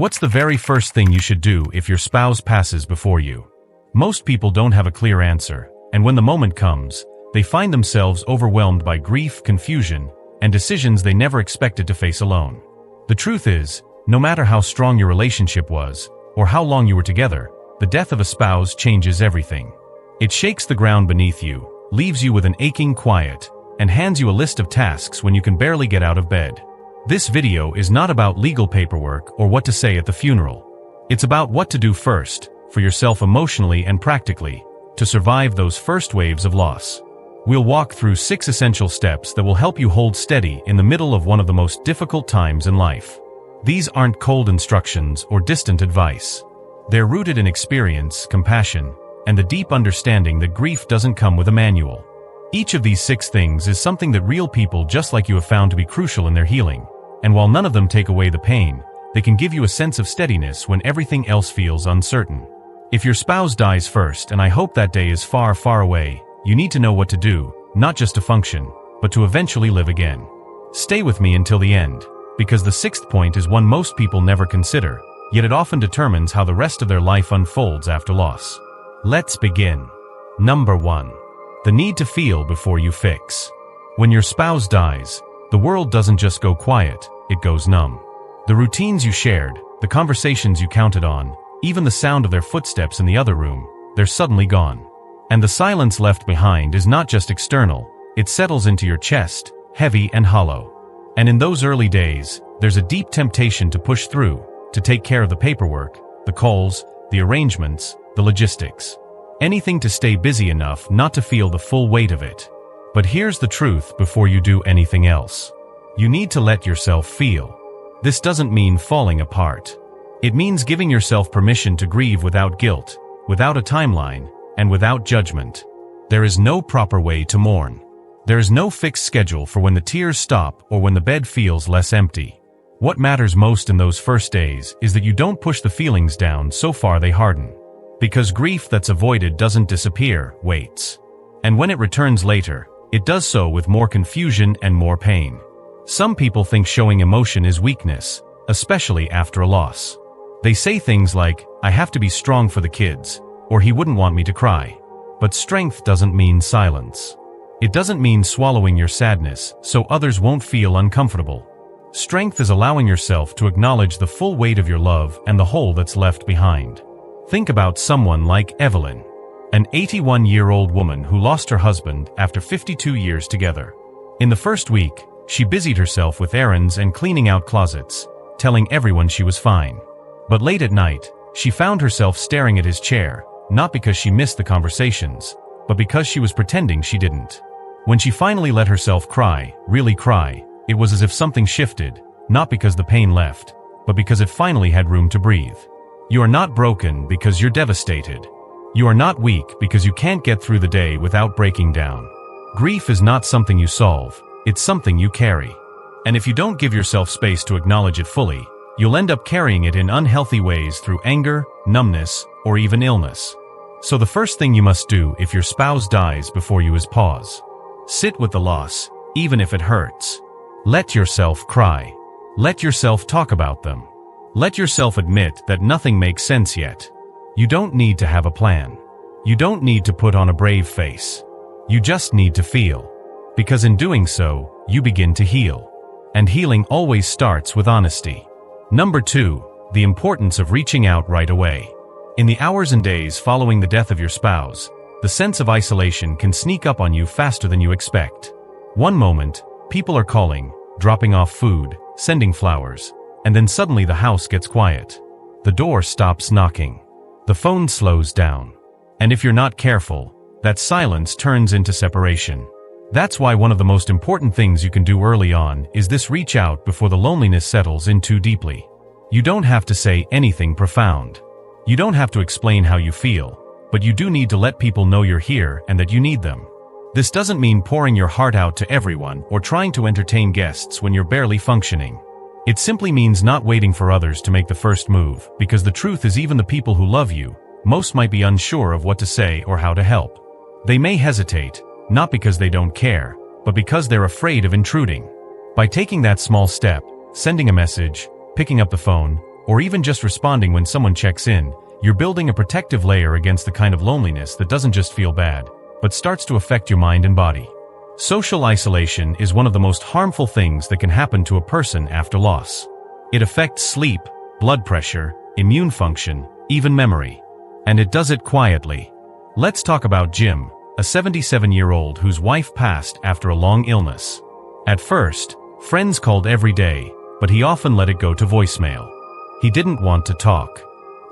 What's the very first thing you should do if your spouse passes before you? Most people don't have a clear answer, and when the moment comes, they find themselves overwhelmed by grief, confusion, and decisions they never expected to face alone. The truth is, no matter how strong your relationship was, or how long you were together, the death of a spouse changes everything. It shakes the ground beneath you, leaves you with an aching quiet, and hands you a list of tasks when you can barely get out of bed. This video is not about legal paperwork or what to say at the funeral. It's about what to do first, for yourself emotionally and practically, to survive those first waves of loss. We'll walk through 6 essential steps that will help you hold steady in the middle of one of the most difficult times in life. These aren't cold instructions or distant advice. They're rooted in experience, compassion, and the deep understanding that grief doesn't come with a manual. Each of these 6 things is something that real people just like you have found to be crucial in their healing. And while none of them take away the pain, they can give you a sense of steadiness when everything else feels uncertain. If your spouse dies first, and I hope that day is far, far away, you need to know what to do, not just to function, but to eventually live again. Stay with me until the end, because the 6th point is one most people never consider, yet it often determines how the rest of their life unfolds after loss. Let's begin. Number 1. The need to feel before you fix. When your spouse dies, the world doesn't just go quiet, it goes numb. The routines you shared, the conversations you counted on, even the sound of their footsteps in the other room, they're suddenly gone. And the silence left behind is not just external, it settles into your chest, heavy and hollow. And in those early days, there's a deep temptation to push through, to take care of the paperwork, the calls, the arrangements, the logistics. Anything to stay busy enough not to feel the full weight of it. But here's the truth before you do anything else. You need to let yourself feel. This doesn't mean falling apart. It means giving yourself permission to grieve without guilt, without a timeline, and without judgment. There is no proper way to mourn. There is no fixed schedule for when the tears stop or when the bed feels less empty. What matters most in those first days is that you don't push the feelings down so far they harden. Because grief that's avoided doesn't disappear, waits. And when it returns later, it does so with more confusion and more pain. Some people think showing emotion is weakness, especially after a loss. They say things like, "I have to be strong for the kids," or "he wouldn't want me to cry." But strength doesn't mean silence. It doesn't mean swallowing your sadness so others won't feel uncomfortable. Strength is allowing yourself to acknowledge the full weight of your love and the hole that's left behind. Think about someone like Evelyn, an 81-year-old woman who lost her husband after 52 years together. In the first week, she busied herself with errands and cleaning out closets, telling everyone she was fine. But late at night, she found herself staring at his chair, not because she missed the conversations, but because she was pretending she didn't. When she finally let herself cry, really cry, it was as if something shifted, not because the pain left, but because it finally had room to breathe. You are not broken because you're devastated. You are not weak because you can't get through the day without breaking down. Grief is not something you solve, it's something you carry. And if you don't give yourself space to acknowledge it fully, you'll end up carrying it in unhealthy ways through anger, numbness, or even illness. So the first thing you must do if your spouse dies before you is pause. Sit with the loss, even if it hurts. Let yourself cry. Let yourself talk about them. Let yourself admit that nothing makes sense yet. You don't need to have a plan. You don't need to put on a brave face. You just need to feel. Because in doing so, you begin to heal. And healing always starts with honesty. Number 2, the importance of reaching out right away. In the hours and days following the death of your spouse, the sense of isolation can sneak up on you faster than you expect. One moment, people are calling, dropping off food, sending flowers, and then suddenly the house gets quiet. The door stops knocking. The phone slows down. And if you're not careful, that silence turns into separation. That's why one of the most important things you can do early on is this: reach out before the loneliness settles in too deeply. You don't have to say anything profound. You don't have to explain how you feel, but you do need to let people know you're here and that you need them. This doesn't mean pouring your heart out to everyone or trying to entertain guests when you're barely functioning. It simply means not waiting for others to make the first move, because the truth is even the people who love you, most might be unsure of what to say or how to help. They may hesitate, not because they don't care, but because they're afraid of intruding. By taking that small step, sending a message, picking up the phone, or even just responding when someone checks in, you're building a protective layer against the kind of loneliness that doesn't just feel bad, but starts to affect your mind and body. Social isolation is one of the most harmful things that can happen to a person after loss. It affects sleep, blood pressure, immune function, even memory. And it does it quietly. Let's talk about Jim, a 77-year-old whose wife passed after a long illness. At first, friends called every day, but he often let it go to voicemail. He didn't want to talk.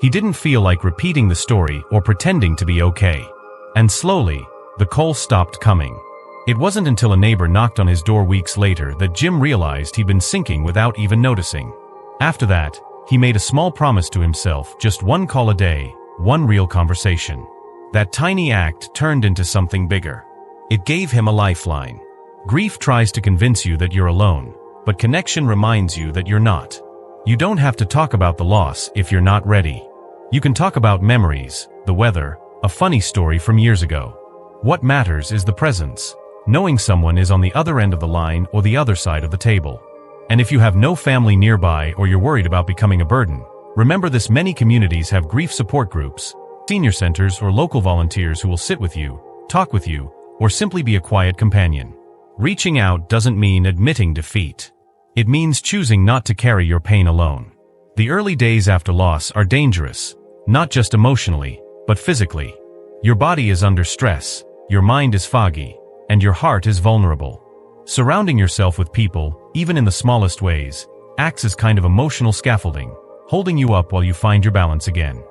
He didn't feel like repeating the story or pretending to be okay. And slowly, the call stopped coming. It wasn't until a neighbor knocked on his door weeks later that Jim realized he'd been sinking without even noticing. After that, he made a small promise to himself, just one call a day, one real conversation. That tiny act turned into something bigger. It gave him a lifeline. Grief tries to convince you that you're alone, but connection reminds you that you're not. You don't have to talk about the loss if you're not ready. You can talk about memories, the weather, a funny story from years ago. What matters is the presence. Knowing someone is on the other end of the line or the other side of the table. And if you have no family nearby or you're worried about becoming a burden, remember this: many communities have grief support groups, senior centers, or local volunteers who will sit with you, talk with you, or simply be a quiet companion. Reaching out doesn't mean admitting defeat. It means choosing not to carry your pain alone. The early days after loss are dangerous, not just emotionally, but physically. Your body is under stress, your mind is foggy, and your heart is vulnerable. Surrounding yourself with people, even in the smallest ways, acts as kind of emotional scaffolding, holding you up while you find your balance again.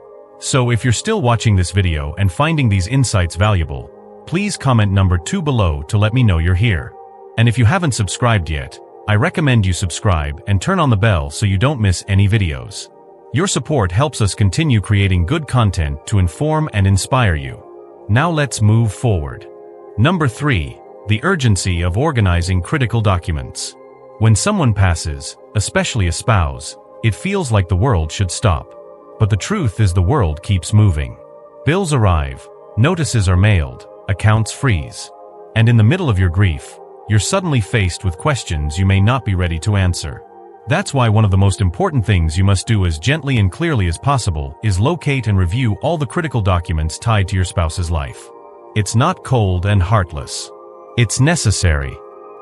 So if you're still watching this video and finding these insights valuable, please comment number 2 below to let me know you're here. And if you haven't subscribed yet, I recommend you subscribe and turn on the bell so you don't miss any videos. Your support helps us continue creating good content to inform and inspire you. Now let's move forward. Number 3. The urgency of organizing critical documents. When someone passes, especially a spouse, it feels like the world should stop. But the truth is the world keeps moving. Bills arrive, notices are mailed, accounts freeze. And in the middle of your grief, you're suddenly faced with questions you may not be ready to answer. That's why one of the most important things you must do as gently and clearly as possible is locate and review all the critical documents tied to your spouse's life. It's not cold and heartless. It's necessary.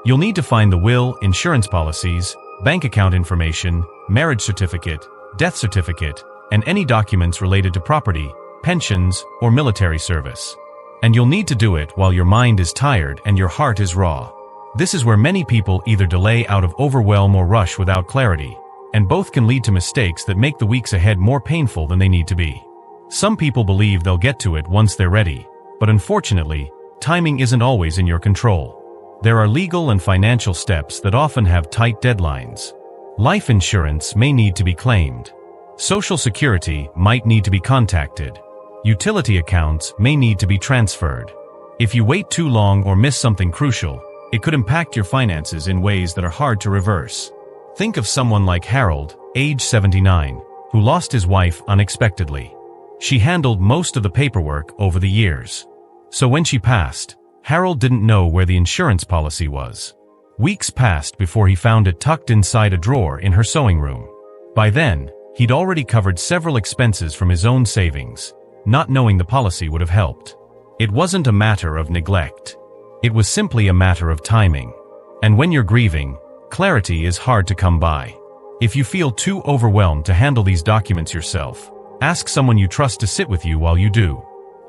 You'll need to find the will, insurance policies, bank account information, marriage certificate, death certificate, and any documents related to property, pensions, or military service. And you'll need to do it while your mind is tired and your heart is raw. This is where many people either delay out of overwhelm or rush without clarity, and both can lead to mistakes that make the weeks ahead more painful than they need to be. Some people believe they'll get to it once they're ready, but unfortunately, timing isn't always in your control. There are legal and financial steps that often have tight deadlines. Life insurance may need to be claimed. Social Security might need to be contacted. Utility accounts may need to be transferred. If you wait too long or miss something crucial, it could impact your finances in ways that are hard to reverse. Think of someone like Harold, age 79, who lost his wife unexpectedly. She handled most of the paperwork over the years. So when she passed, Harold didn't know where the insurance policy was. Weeks passed before he found it tucked inside a drawer in her sewing room. By then, he'd already covered several expenses from his own savings, not knowing the policy would have helped. It wasn't a matter of neglect. It was simply a matter of timing. And when you're grieving, clarity is hard to come by. If you feel too overwhelmed to handle these documents yourself, ask someone you trust to sit with you while you do.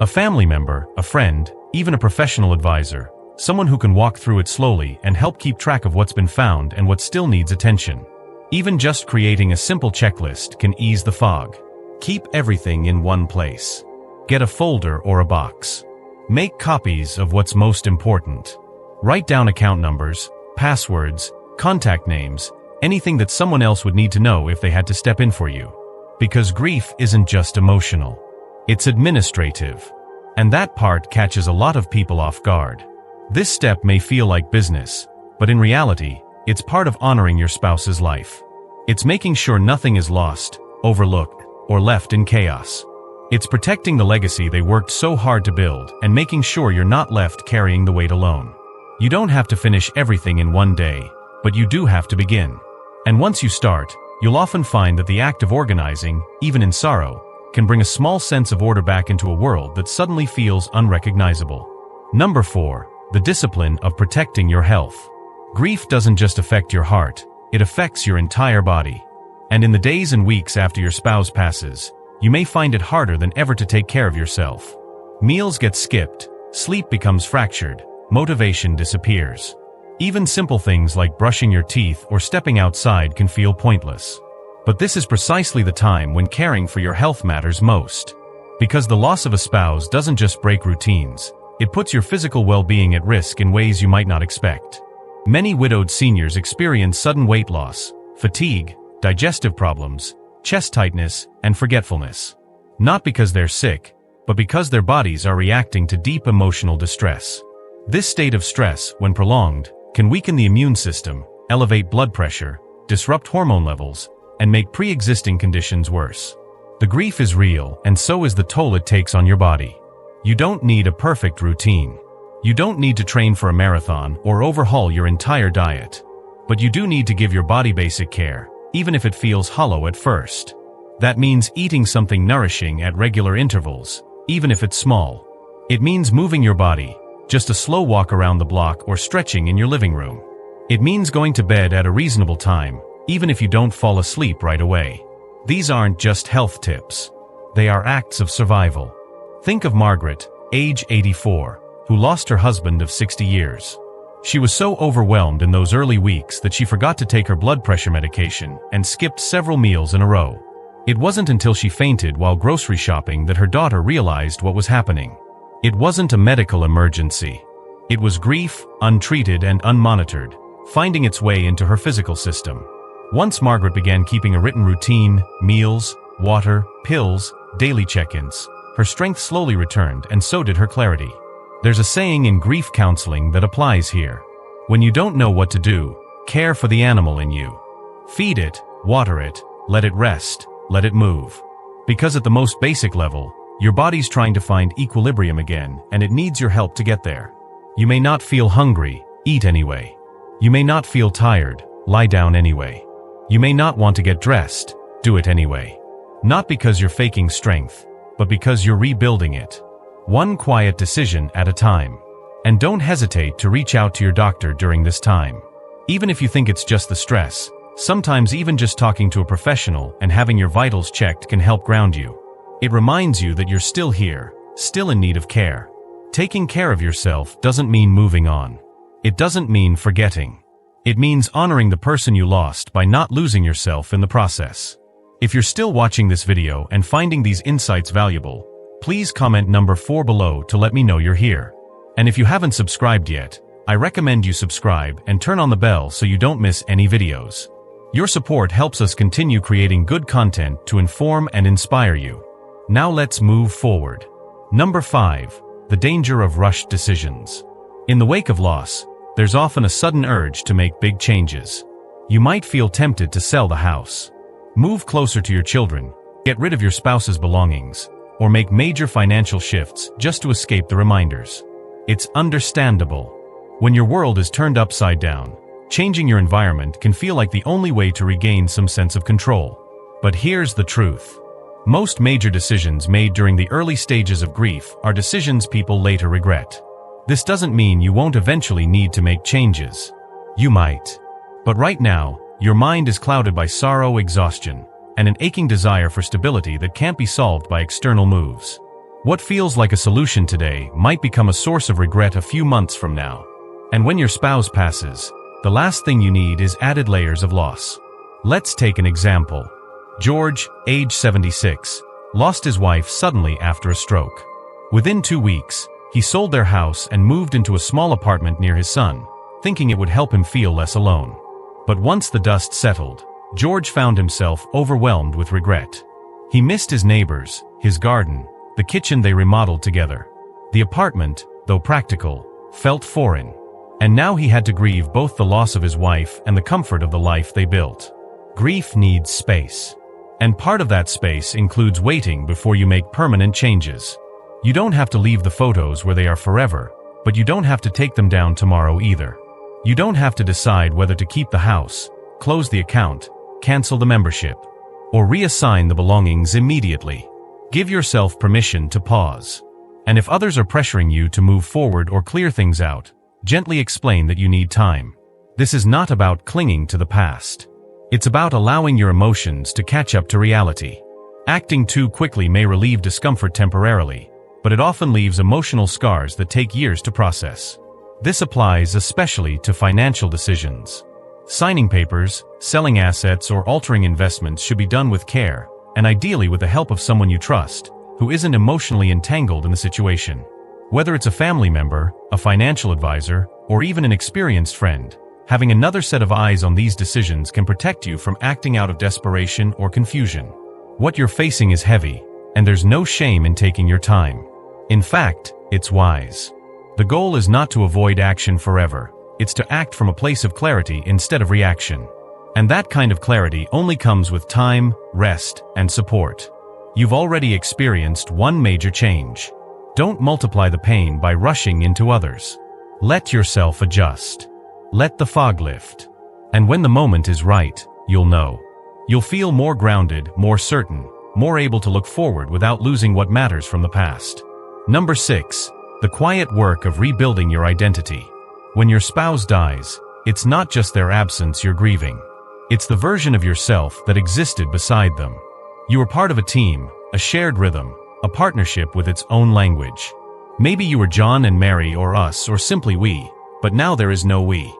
A family member, a friend, even a professional advisor, someone who can walk through it slowly and help keep track of what's been found and what still needs attention. Even just creating a simple checklist can ease the fog. Keep everything in one place. Get a folder or a box. Make copies of what's most important. Write down account numbers, passwords, contact names, anything that someone else would need to know if they had to step in for you. Because grief isn't just emotional. It's administrative. And that part catches a lot of people off guard. This step may feel like business, but in reality, it's part of honoring your spouse's life. It's making sure nothing is lost, overlooked, or left in chaos. It's protecting the legacy they worked so hard to build and making sure you're not left carrying the weight alone. You don't have to finish everything in one day, but you do have to begin. And once you start, you'll often find that the act of organizing, even in sorrow, can bring a small sense of order back into a world that suddenly feels unrecognizable. Number 4. The discipline of protecting your health. Grief doesn't just affect your heart, it affects your entire body. And in the days and weeks after your spouse passes, you may find it harder than ever to take care of yourself. Meals get skipped, sleep becomes fractured, motivation disappears. Even simple things like brushing your teeth or stepping outside can feel pointless. But this is precisely the time when caring for your health matters most. Because the loss of a spouse doesn't just break routines, it puts your physical well-being at risk in ways you might not expect. Many widowed seniors experience sudden weight loss, fatigue, digestive problems, chest tightness, and forgetfulness. Not because they're sick, but because their bodies are reacting to deep emotional distress. This state of stress, when prolonged, can weaken the immune system, elevate blood pressure, disrupt hormone levels, and make pre-existing conditions worse. The grief is real, and so is the toll it takes on your body. You don't need a perfect routine. You don't need to train for a marathon or overhaul your entire diet. But you do need to give your body basic care, even if it feels hollow at first. That means eating something nourishing at regular intervals, even if it's small. It means moving your body, just a slow walk around the block or stretching in your living room. It means going to bed at a reasonable time, even if you don't fall asleep right away. These aren't just health tips. They are acts of survival. Think of Margaret, age 84, who lost her husband of 60 years. She was so overwhelmed in those early weeks that she forgot to take her blood pressure medication and skipped several meals in a row. It wasn't until she fainted while grocery shopping that her daughter realized what was happening. It wasn't a medical emergency. It was grief, untreated and unmonitored, finding its way into her physical system. Once Margaret began keeping a written routine, meals, water, pills, daily check-ins, her strength slowly returned, and so did her clarity. There's a saying in grief counseling that applies here. When you don't know what to do, care for the animal in you. Feed it, water it, let it rest, let it move. Because at the most basic level, your body's trying to find equilibrium again, and it needs your help to get there. You may not feel hungry, eat anyway. You may not feel tired, lie down anyway. You may not want to get dressed, do it anyway. Not because you're faking strength, but because you're rebuilding it. One quiet decision at a time. And don't hesitate to reach out to your doctor during this time. Even if you think it's just the stress, sometimes even just talking to a professional and having your vitals checked can help ground you. It reminds you that you're still here, still in need of care. Taking care of yourself doesn't mean moving on. It doesn't mean forgetting. It means honoring the person you lost by not losing yourself in the process. If you're still watching this video and finding these insights valuable, please comment number 4 below to let me know you're here. And if you haven't subscribed yet, I recommend you subscribe and turn on the bell so you don't miss any videos. Your support helps us continue creating good content to inform and inspire you. Now let's move forward. Number 5. The danger of rushed decisions. In the wake of loss, there's often a sudden urge to make big changes. You might feel tempted to sell the house, move closer to your children, get rid of your spouse's belongings, or make major financial shifts just to escape the reminders. It's understandable. When your world is turned upside down, changing your environment can feel like the only way to regain some sense of control. But here's the truth. Most major decisions made during the early stages of grief are decisions people later regret. This doesn't mean you won't eventually need to make changes. You might. But right now, your mind is clouded by sorrow, exhaustion, and an aching desire for stability that can't be solved by external moves. What feels like a solution today might become a source of regret a few months from now. And when your spouse passes, the last thing you need is added layers of loss. Let's take an example. George, age 76, lost his wife suddenly after a stroke. Within 2 weeks, he sold their house and moved into a small apartment near his son, thinking it would help him feel less alone. But once the dust settled, George found himself overwhelmed with regret. He missed his neighbors, his garden, the kitchen they remodeled together. The apartment, though practical, felt foreign. And now he had to grieve both the loss of his wife and the comfort of the life they built. Grief needs space. And part of that space includes waiting before you make permanent changes. You don't have to leave the photos where they are forever, but you don't have to take them down tomorrow either. You don't have to decide whether to keep the house, close the account, cancel the membership, or reassign the belongings immediately. Give yourself permission to pause. And if others are pressuring you to move forward or clear things out, gently explain that you need time. This is not about clinging to the past. It's about allowing your emotions to catch up to reality. Acting too quickly may relieve discomfort temporarily, but it often leaves emotional scars that take years to process. This applies especially to financial decisions. Signing papers, selling assets, or altering investments should be done with care, and ideally with the help of someone you trust, who isn't emotionally entangled in the situation. Whether it's a family member, a financial advisor, or even an experienced friend, having another set of eyes on these decisions can protect you from acting out of desperation or confusion. What you're facing is heavy, and there's no shame in taking your time. In fact, it's wise. The goal is not to avoid action forever. It's to act from a place of clarity instead of reaction. And that kind of clarity only comes with time, rest, and support. You've already experienced one major change. Don't multiply the pain by rushing into others. Let yourself adjust. Let the fog lift. And when the moment is right, you'll know. You'll feel more grounded, more certain, more able to look forward without losing what matters from the past. Number 6. The quiet work of rebuilding your identity. When your spouse dies, it's not just their absence you're grieving. It's the version of yourself that existed beside them. You were part of a team, a shared rhythm, a partnership with its own language. Maybe you were John and Mary or us or simply we, but now there is no we.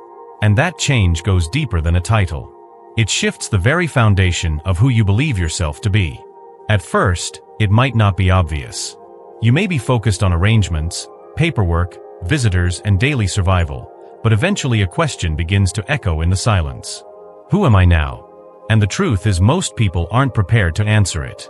And that change goes deeper than a title. It shifts the very foundation of who you believe yourself to be. At first, it might not be obvious. You may be focused on arrangements, paperwork, visitors, and daily survival, but eventually a question begins to echo in the silence. Who am I now? And the truth is most people aren't prepared to answer it.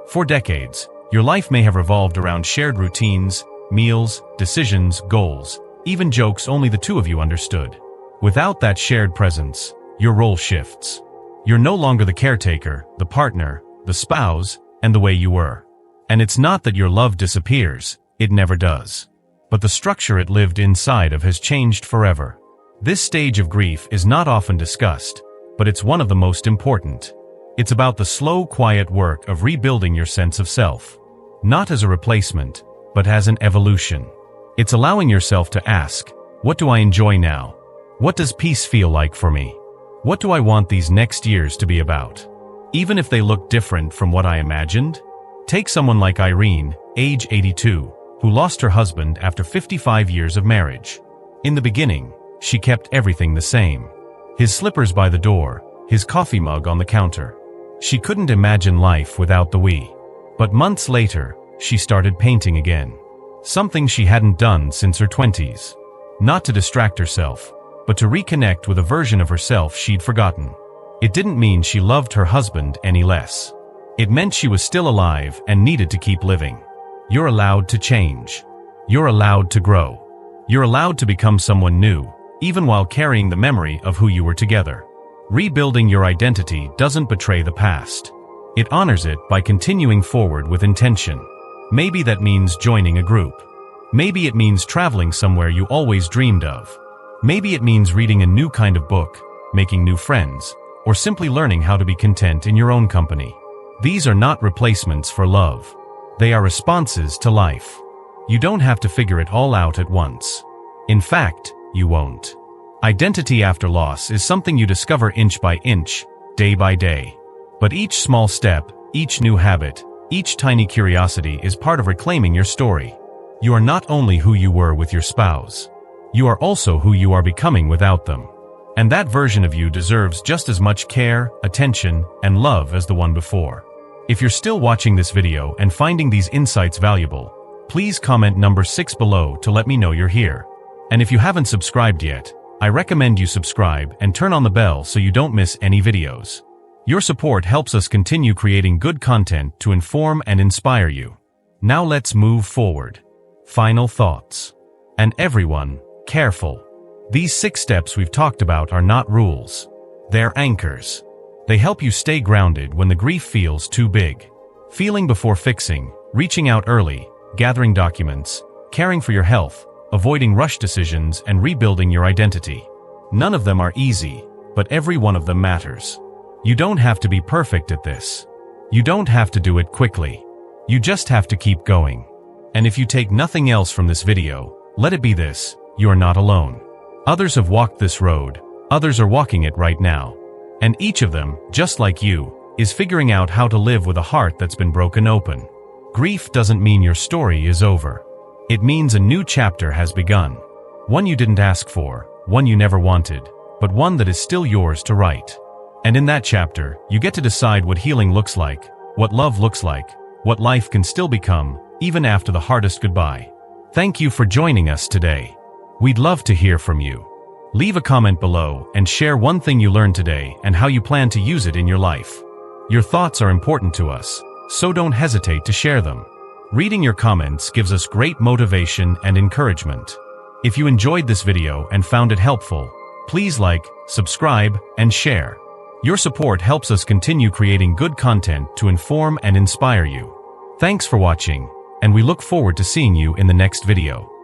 For decades, your life may have revolved around shared routines, meals, decisions, goals, even jokes only the two of you understood. Without that shared presence, your role shifts. You're no longer the caretaker, the partner, the spouse, and the way you were. And it's not that your love disappears, it never does. But the structure it lived inside of has changed forever. This stage of grief is not often discussed, but it's one of the most important. It's about the slow, quiet work of rebuilding your sense of self. Not as a replacement, but as an evolution. It's allowing yourself to ask, what do I enjoy now? What does peace feel like for me? What do I want these next years to be about? Even if they look different from what I imagined? Take someone like Irene, age 82, who lost her husband after 55 years of marriage. In the beginning, she kept everything the same. His slippers by the door, his coffee mug on the counter. She couldn't imagine life without the we. But months later, she started painting again. Something she hadn't done since her 20s. Not to distract herself, but to reconnect with a version of herself she'd forgotten. It didn't mean she loved her husband any less. It meant she was still alive and needed to keep living. You're allowed to change. You're allowed to grow. You're allowed to become someone new, even while carrying the memory of who you were together. Rebuilding your identity doesn't betray the past. It honors it by continuing forward with intention. Maybe that means joining a group. Maybe it means traveling somewhere you always dreamed of. Maybe it means reading a new kind of book, making new friends, or simply learning how to be content in your own company. These are not replacements for love. They are responses to life. You don't have to figure it all out at once. In fact, you won't. Identity after loss is something you discover inch by inch, day by day. But each small step, each new habit, each tiny curiosity is part of reclaiming your story. You are not only who you were with your spouse. You are also who you are becoming without them. And that version of you deserves just as much care, attention, and love as the one before. If you're still watching this video and finding these insights valuable, please comment number 6 below to let me know you're here. And if you haven't subscribed yet, I recommend you subscribe and turn on the bell so you don't miss any videos. Your support helps us continue creating good content to inform and inspire you. Now let's move forward. Final thoughts. And everyone, careful. These 6 steps we've talked about are not rules. They're anchors. They help you stay grounded when the grief feels too big. Feeling before fixing, reaching out early, gathering documents, caring for your health, avoiding rush decisions, and rebuilding your identity. None of them are easy, but every one of them matters. You don't have to be perfect at this. You don't have to do it quickly. You just have to keep going. And if you take nothing else from this video, let it be this: you're not alone. Others have walked this road, others are walking it right now. And each of them, just like you, is figuring out how to live with a heart that's been broken open. Grief doesn't mean your story is over. It means a new chapter has begun. One you didn't ask for, one you never wanted, but one that is still yours to write. And in that chapter, you get to decide what healing looks like, what love looks like, what life can still become, even after the hardest goodbye. Thank you for joining us today. We'd love to hear from you. Leave a comment below and share one thing you learned today and how you plan to use it in your life. Your thoughts are important to us, so don't hesitate to share them. Reading your comments gives us great motivation and encouragement. If you enjoyed this video and found it helpful, please like, subscribe, and share. Your support helps us continue creating good content to inform and inspire you. Thanks for watching, and we look forward to seeing you in the next video.